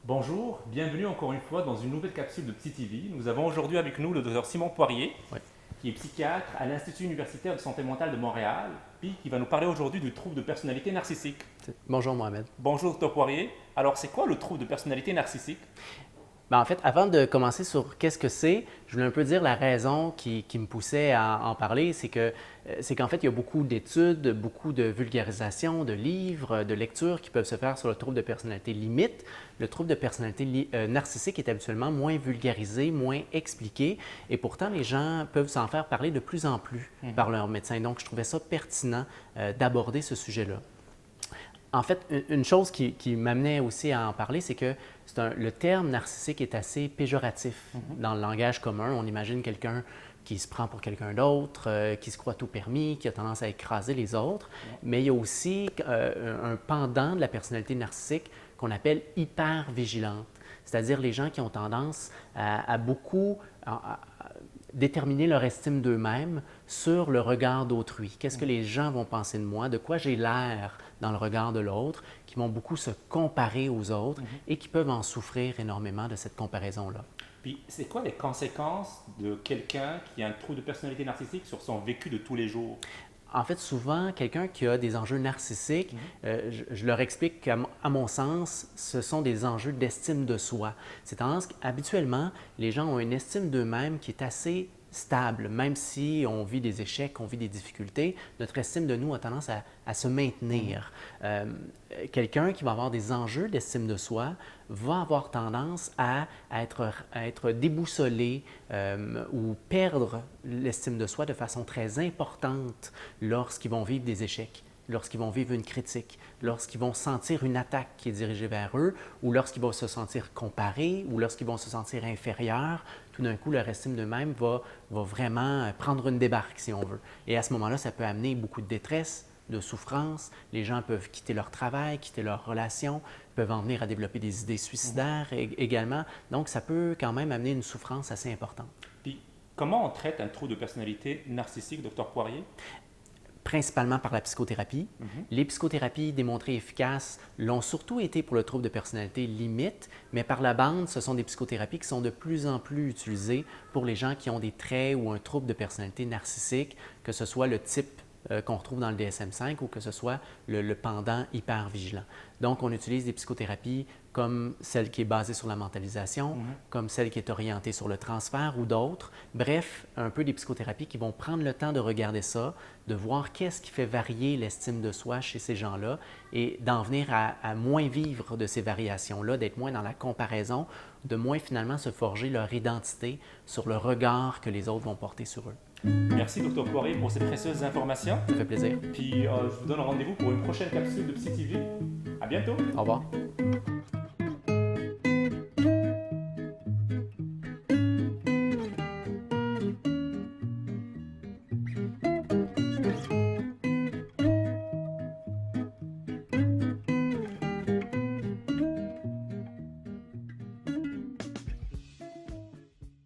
Bonjour, bienvenue encore une fois dans une nouvelle capsule de PsyTV. Nous avons aujourd'hui avec nous le docteur Simon Poirier, Oui. qui est psychiatre à l'Institut universitaire de santé mentale de Montréal, puis qui va nous parler aujourd'hui du trouble de personnalité narcissique. Bonjour Mohamed. Bonjour docteur Poirier, alors c'est quoi le trouble de personnalité narcissique? En fait, avant de commencer sur qu'est-ce que je voulais un peu dire la raison qui me poussait à en parler, c'est qu'en fait, il y a beaucoup d'études, beaucoup de vulgarisation, de livres, de lectures qui peuvent se faire sur le trouble de personnalité limite. Le trouble de personnalité narcissique est habituellement moins vulgarisé, moins expliqué, et pourtant les gens peuvent s'en faire parler de plus en plus par leurs médecins. Donc, je trouvais ça pertinent d'aborder ce sujet-là. En fait, une chose qui m'amenait aussi à en parler, c'est que le terme narcissique est assez péjoratif dans le langage commun. On imagine quelqu'un qui se prend pour quelqu'un d'autre, qui se croit tout permis, qui a tendance à écraser les autres. Mais il y a aussi un pendant de la personnalité narcissique qu'on appelle hyper-vigilante, c'est-à-dire les gens qui ont tendance à beaucoup déterminer leur estime d'eux-mêmes sur le regard d'autrui. Qu'est-ce que les gens vont penser de moi? De quoi j'ai l'air dans le regard de l'autre? Qui vont beaucoup se comparer aux autres et qui peuvent en souffrir énormément de cette comparaison-là. Puis c'est quoi les conséquences de quelqu'un qui a un trouble de personnalité narcissique sur son vécu de tous les jours? En fait, souvent, quelqu'un qui a des enjeux narcissiques, je leur explique qu'à mon sens, ce sont des enjeux d'estime de soi. C'est tendance qu'habituellement, les gens ont une estime d'eux-mêmes qui est assez stable. Même si on vit des échecs, on vit des difficultés, notre estime de nous a tendance à se maintenir. Quelqu'un qui va avoir des enjeux d'estime de soi va avoir tendance à être déboussolé ou perdre l'estime de soi de façon très importante lorsqu'ils vont vivre des échecs, lorsqu'ils vont vivre une critique, lorsqu'ils vont sentir une attaque qui est dirigée vers eux, ou lorsqu'ils vont se sentir comparés, ou lorsqu'ils vont se sentir inférieurs. Tout d'un coup, leur estime d'eux-mêmes va vraiment prendre une débarque, si on veut. Et à ce moment-là, ça peut amener beaucoup de détresse, de souffrance. Les gens peuvent quitter leur travail, quitter leurs relations, peuvent en venir à développer des idées suicidaires également. Donc, ça peut quand même amener une souffrance assez importante. Puis comment on traite un trouble de personnalité narcissique, docteur Poirier? Principalement par la psychothérapie. Les psychothérapies démontrées efficaces l'ont surtout été pour le trouble de personnalité limite, mais par la bande, ce sont des psychothérapies qui sont de plus en plus utilisées pour les gens qui ont des traits ou un trouble de personnalité narcissique, que ce soit le type qu'on retrouve dans le DSM-5 ou que ce soit le pendant hyper-vigilant. Donc, on utilise des psychothérapies comme celle qui est basée sur la mentalisation, comme celle qui est orientée sur le transfert ou d'autres. Bref, un peu des psychothérapies qui vont prendre le temps de regarder ça, de voir qu'est-ce qui fait varier l'estime de soi chez ces gens-là et d'en venir à moins vivre de ces variations-là, d'être moins dans la comparaison, de moins finalement se forger leur identité sur le regard que les autres vont porter sur eux. Merci docteur Poirier pour ces précieuses informations. Ça fait plaisir. Puis je vous donne rendez-vous pour une prochaine capsule de PsyTV. À bientôt! Au revoir.